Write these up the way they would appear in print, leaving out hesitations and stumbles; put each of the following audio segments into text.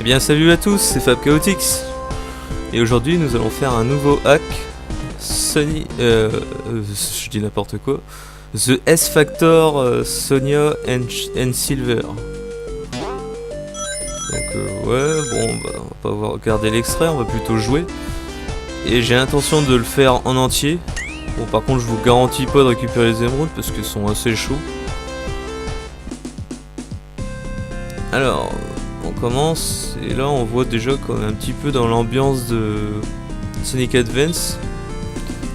Eh bien salut à tous, c'est Fab Chaotix. Et aujourd'hui nous allons faire un nouveau hack Sony... je dis n'importe quoi. The S Factor Sonia and Silver. Donc ouais, bon bah, on va pas regarder l'extrait, on va plutôt jouer. Et j'ai l'intention de le faire en entier. Bon par contre je vous garantis pas de récupérer les émeraudes parce qu'ils sont assez chauds. Alors... on commence et là on voit déjà qu'on est un petit peu dans l'ambiance de Sonic Advance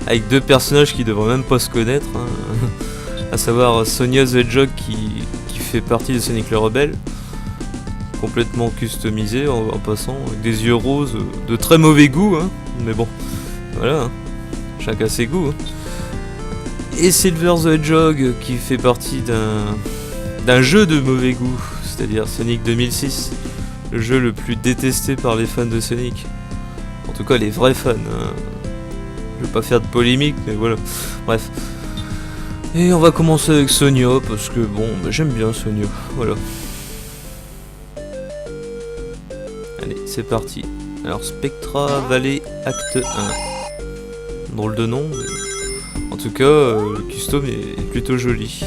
avec deux personnages qui devraient même pas se connaître hein. À savoir Sonia the Hedgehog qui fait partie de Sonic le Rebelle, complètement customisé en passant, avec des yeux roses de très mauvais goût hein. Mais bon voilà hein. Chacun ses goûts hein. Et Silver the Hedgehog qui fait partie d'un jeu de mauvais goût, c'est-à-dire Sonic 2006, le jeu le plus détesté par les fans de Sonic. En tout cas les vrais fans hein. Je vais pas faire de polémique mais voilà. Bref. Et on va commencer avec Sonia parce que bon bah, j'aime bien Sonia. Voilà. Allez c'est parti. Alors Spectra Valley Acte 1. Drôle de nom mais... en tout cas le custom est plutôt joli.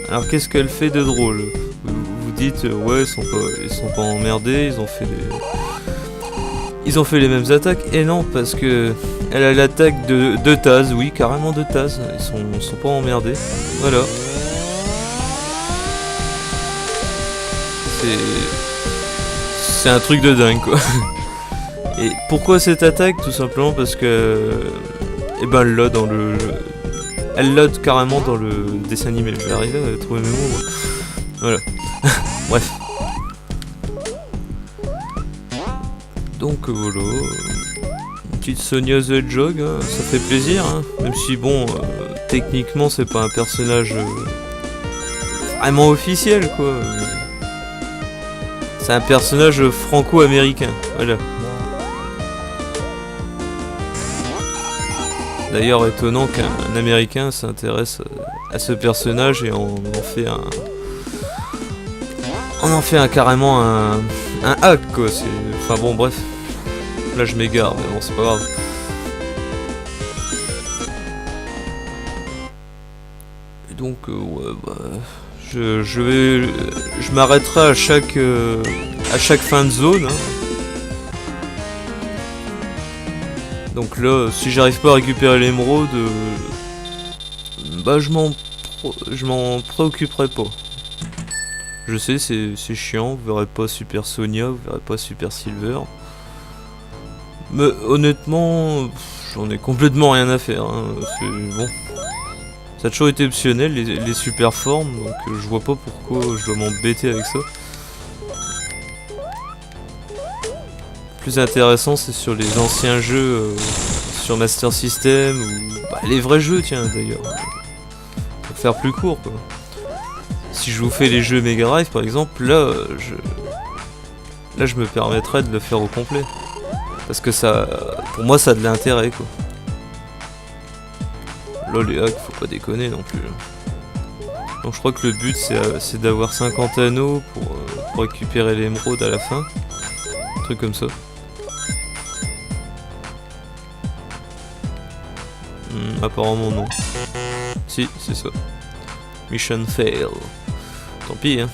Alors qu'est-ce qu'elle fait de drôle? Vous dites ouais ils sont pas emmerdés, ils ont fait les mêmes attaques. Et non parce que elle a l'attaque de Taz, oui carrément de Taz, ils sont pas emmerdés. Voilà. C'est un truc de dingue quoi. Et pourquoi cette attaque? Tout simplement parce que eh ben elle l'a dans le... elle l'a carrément dans le dessin animé. Je vais arriver à trouver mes mots. Voilà. Bref. Donc voilà. Une petite Sonia the Hedgehog, hein, ça fait plaisir. Hein, même si bon, techniquement c'est pas un personnage vraiment officiel quoi. C'est un personnage franco-américain. Voilà. D'ailleurs étonnant qu'un américain s'intéresse à ce personnage et on en fait carrément un hack quoi. Enfin bon bref. Là je m'égare mais bon c'est pas grave. Et donc ouais bah je m'arrêterai à chaque fin de zone. Hein. Donc là, si j'arrive pas à récupérer l'émeraude, bah je m'en préoccuperai pas. Je sais, c'est chiant, vous verrez pas Super Sonia, vous verrez pas Super Silver. Mais honnêtement, j'en ai complètement rien à faire. Hein. Bon. Ça a toujours été optionnel, les super formes, donc je vois pas pourquoi je dois m'embêter avec ça. Plus intéressant c'est sur les anciens jeux sur Master System ou bah, les vrais jeux tiens d'ailleurs pour faire plus court quoi. Si je vous fais les jeux Mega Drive par exemple là je me permettrais de le faire au complet parce que ça pour moi ça a de l'intérêt quoi. Là les hacks faut pas déconner non plus. Donc je crois que le but c'est d'avoir 50 anneaux pour récupérer l'émeraude à la fin, un truc comme ça. Apparemment non. Si, c'est ça. Mission fail. Tant pis hein.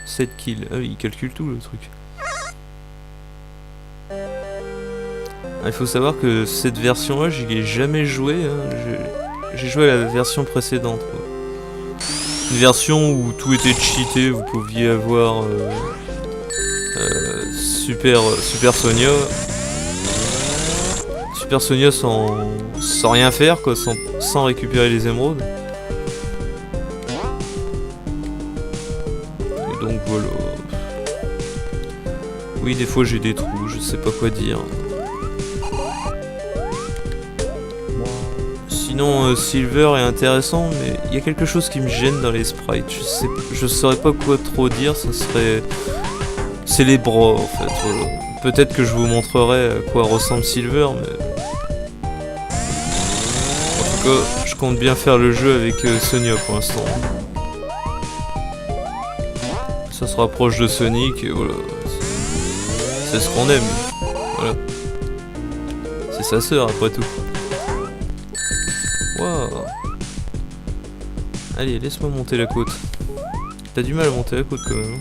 7 kills. Ah oui, il calcule tout le truc. Il faut savoir que cette version là, j'y ai jamais joué. Hein. J'ai joué à la version précédente. Quoi. Une version où tout était cheaté, vous pouviez avoir... Super Sonia. Super Sonia sans rien faire quoi, sans récupérer les émeraudes. Et donc voilà. Oui des fois j'ai des trous, je sais pas quoi dire. Sinon Silver est intéressant mais il y a quelque chose qui me gêne dans les sprites. Je saurais pas quoi trop dire, ça serait... c'est les bras en fait, voilà. Peut-être que je vous montrerai à quoi ressemble Silver, mais... en tout cas, je compte bien faire le jeu avec Sonia pour l'instant. Ça se rapproche de Sonic et voilà. C'est ce qu'on aime. Voilà. C'est sa sœur après tout. Waouh. Allez, laisse-moi monter la côte. T'as du mal à monter la côte quand même.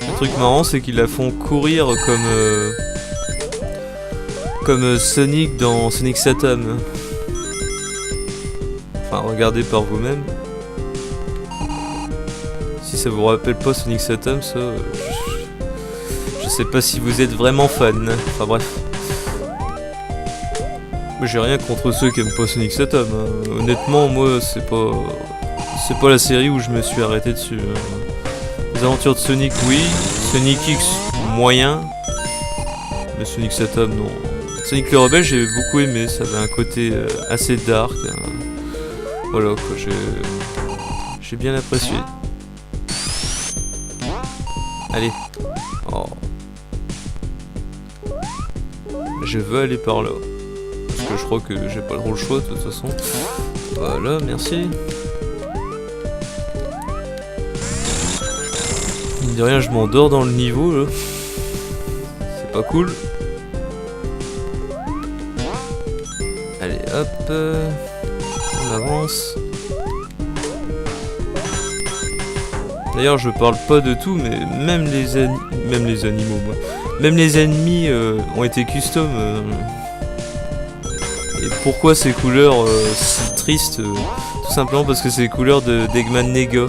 Le truc marrant c'est qu'ils la font courir comme Sonic dans Sonic Satam. Enfin, regardez par vous-même. Si ça vous rappelle pas Sonic Satam, ça... je sais pas si vous êtes vraiment fan. Enfin bref. Moi j'ai rien contre ceux qui aiment pas Sonic Satam. Hein. Honnêtement, moi c'est pas la série où je me suis arrêté dessus. Les aventures de Sonic, oui. Sonic X, moyen. Mais Sonic Satam, non. Sonic le Rebelle, j'ai beaucoup aimé. Ça avait un côté assez dark. Hein. Voilà quoi, j'ai bien apprécié. Allez. Oh. Je veux aller par là. Parce que je crois que j'ai pas trop le choix de toute façon. Voilà, merci. Mine de rien, je m'endors dans le niveau là. C'est pas cool. Allez, hop. On avance. D'ailleurs, je parle pas de tout, mais même les animaux, moi. Même les ennemis ont été custom. Et pourquoi ces couleurs si tristes tout simplement parce que c'est les couleurs d'Eggman Nega.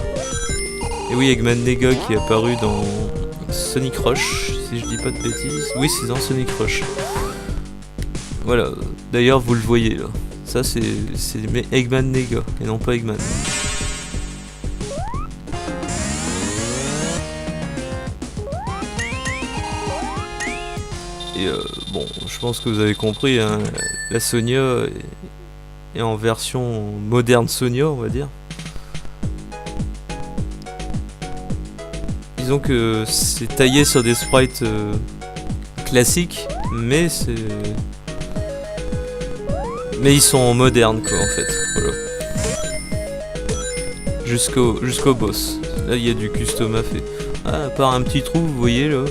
Et oui, Eggman Nega qui est apparu dans Sonic Rush, si je dis pas de bêtises. Oui, c'est dans Sonic Rush. Voilà, d'ailleurs vous le voyez là. Ça c'est Eggman Nega et non pas Eggman. Et bon, je pense que vous avez compris, hein, la Sonia est en version moderne Sonia, on va dire. Disons que c'est taillé sur des sprites classiques, mais ils sont modernes quoi en fait. Voilà. Jusqu'au boss. Là il y a du custom à fait. Ah, à part un petit trou, vous voyez là.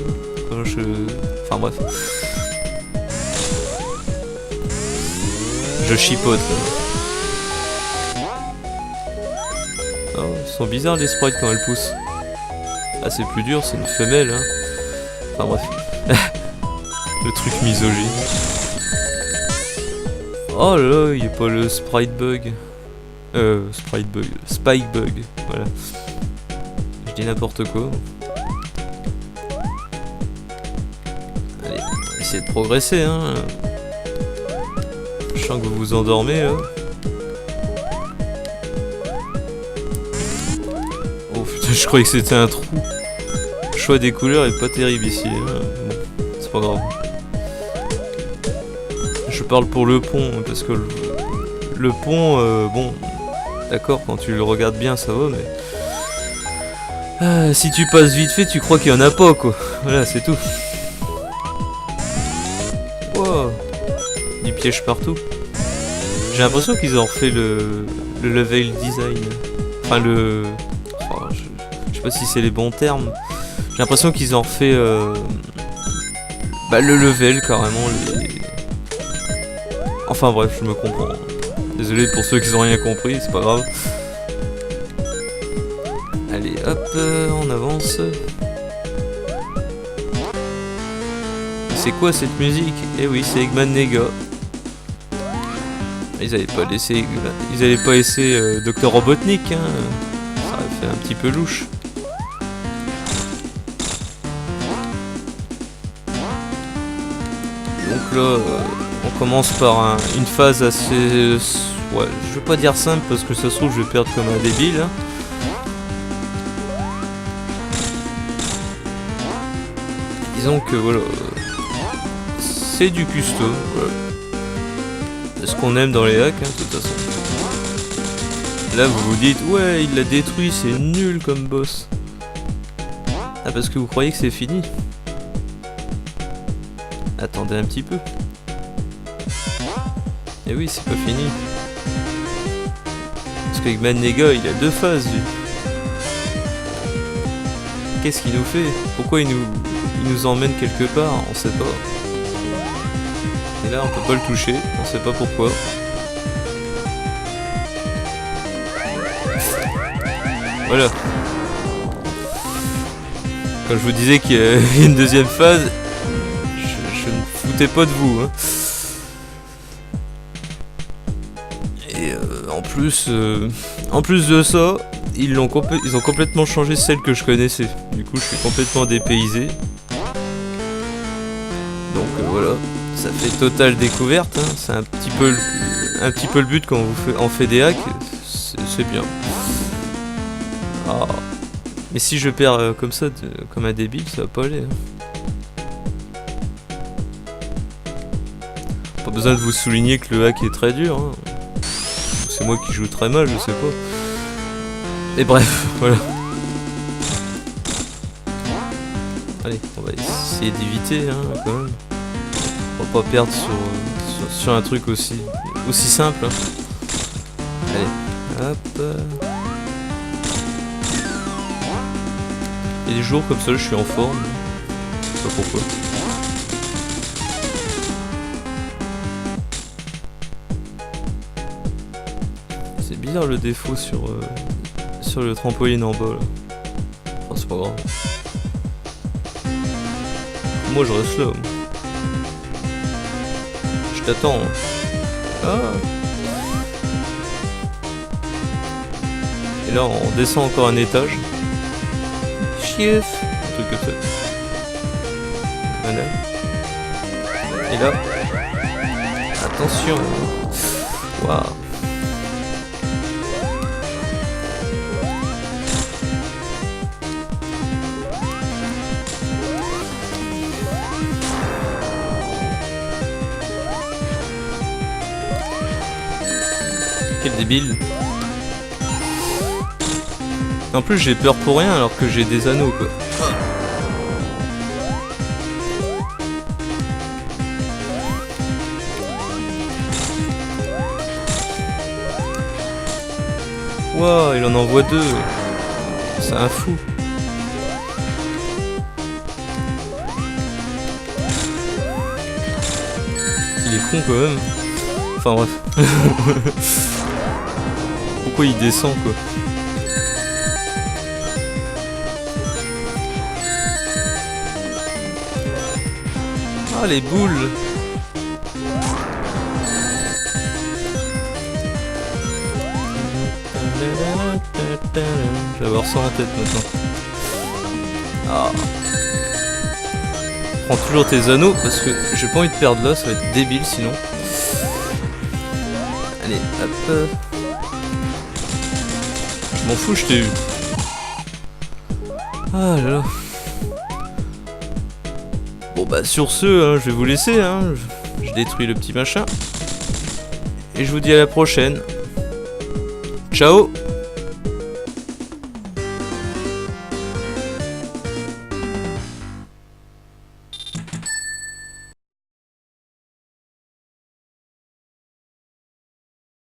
Enfin bref. Je chipote là. Oh, ils sont bizarres les sprites quand elles poussent. Ah c'est plus dur, c'est une femelle hein. Enfin bref. Le truc misogyne. Oh là là, il n'y a pas le sprite bug. Spike bug. Voilà. Je dis n'importe quoi. Allez, on va essayer de progresser hein. Je sens que vous vous endormez là. Oh putain, je croyais que c'était un trou. Le choix des couleurs est pas terrible ici. Hein. Bon, c'est pas grave. Je parle pour le pont, parce que le pont, bon, d'accord, quand tu le regardes bien, ça va, mais... Ah, si tu passes vite fait, tu crois qu'il y en a pas, quoi. Voilà, c'est tout. Wow. Du piège partout. J'ai l'impression qu'ils ont refait le level design. Enfin, oh, je sais pas si c'est les bons termes. J'ai l'impression qu'ils ont refait... le level, carrément, Enfin bref, je me comprends. Désolé pour ceux qui n'ont rien compris, c'est pas grave. Allez, hop, on avance. C'est quoi cette musique? Eh oui, c'est Eggman Nega. Ils avaient pas laissé Dr Robotnik, hein. Ça aurait fait un petit peu louche. Donc là... on commence par une phase assez... Ouais, je vais pas dire simple parce que ça se trouve je vais perdre comme un débile. Hein. Disons que voilà... c'est du custom. Voilà. C'est ce qu'on aime dans les hacks, hein, de toute façon. Là vous vous dites, ouais il l'a détruit, c'est nul comme boss. Ah parce que vous croyez que c'est fini? Attendez un petit peu. Et oui, c'est pas fini. Parce qu'Eggman, les gars, il a 2 phases, lui. Qu'est-ce qu'il nous fait? Pourquoi il nous emmène quelque part? On sait pas. Et là, on peut pas le toucher. On sait pas pourquoi. Voilà. Quand je vous disais qu'il y a une deuxième phase, je ne foutais pas de vous. Hein. Et en plus de ça, ils ont complètement changé celle que je connaissais. Du coup, je suis complètement dépaysé. Donc voilà, ça fait totale découverte. Hein. C'est un petit peu le but quand on fait des hacks. C'est bien. Ah. Mais si je perds comme ça, comme un débile, ça va pas aller. Hein. Pas besoin de vous souligner que le hack est très dur. Hein. C'est moi qui joue très mal, je sais pas. Et bref, voilà. Allez, on va essayer d'éviter, hein, quand même. On va pas perdre sur un truc aussi simple. Hein. Allez, hop. Il y a des jours comme ça, je suis en forme. Je sais pas pourquoi. C'est bizarre le défaut sur le trampoline en bas. Là. Enfin, c'est pas grave. Moi, je reste là. Moi. Je t'attends. Hein. Ah. Et là, on descend encore un étage. Chief. Un truc comme ça. Voilà. Et là. Attention. Waouh. Quel débile. En plus j'ai peur pour rien alors que j'ai des anneaux quoi. Wow, il en envoie 2. C'est un fou. Il est con quand même. Enfin bref. Pourquoi il descend quoi? Ah les boules. Je vais avoir ça en tête maintenant. Ah. Prends toujours tes anneaux parce que j'ai pas envie de perdre là, ça va être débile sinon. Allez, hop. Je m'en fous, je t'ai eu. Ah là là. Bon bah sur ce, hein, je vais vous laisser. Hein. Je détruis le petit machin. Et je vous dis à la prochaine. Ciao.